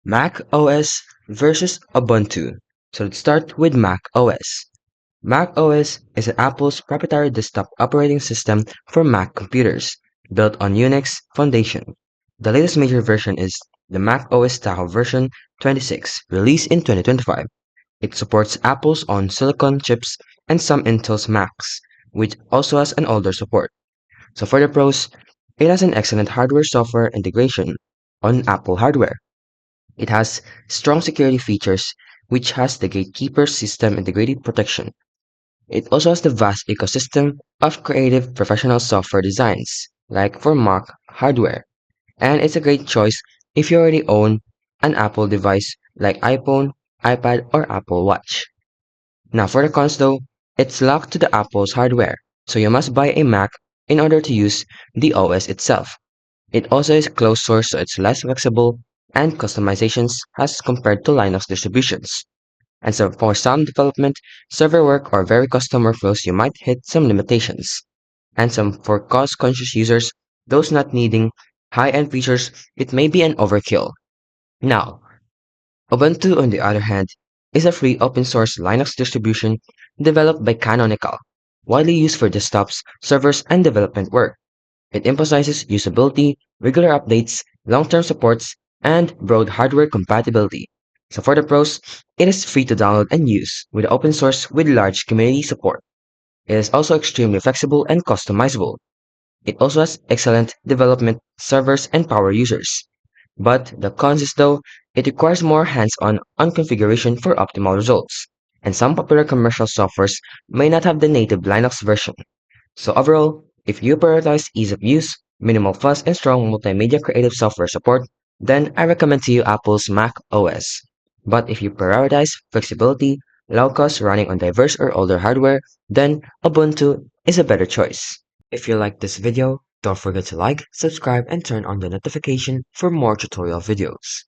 Mac OS versus Ubuntu. So let's start with Mac OS. Mac OS is Apple's proprietary desktop operating system for Mac computers, built on Unix foundation. The latest major version is the Mac OS Tahoe version 26, released in 2025. It supports Apple's own silicon chips and some Intel's Macs, which also has an older support. So for the pros, it has an excellent hardware-software integration on Apple hardware. It has strong security features, which has the gatekeeper system integrity protection. It also has the vast ecosystem of creative professional software designs, like for Mac hardware. And it's a great choice if you already own an Apple device like iPhone, iPad, or Apple Watch. Now for the cons though, it's locked to the Apple's hardware, so you must buy a Mac in order to use the OS itself. It also is closed source, so it's less flexible and customizations as compared to Linux distributions. And so for some development, server work, or very custom workflows, you might hit some limitations. And some for cost-conscious users, those not needing high-end features, it may be an overkill. Now, Ubuntu, on the other hand, is a free open-source Linux distribution developed by Canonical, widely used for desktops, servers, and development work. It emphasizes usability, regular updates, long-term supports, and broad hardware compatibility. So for the pros, it is free to download and use, with open source with large community support. It is also extremely flexible and customizable. It also has excellent development servers and power users. But the cons is though, it requires more hands-on configuration for optimal results, and some popular commercial softwares may not have the native Linux version. So overall, if you prioritize ease of use, minimal fuss, and strong multimedia creative software support, then I recommend to you Apple's Mac OS. But if you prioritize flexibility, low cost running on diverse or older hardware, then Ubuntu is a better choice. If you like this video, don't forget to like, subscribe, and turn on the notification for more tutorial videos.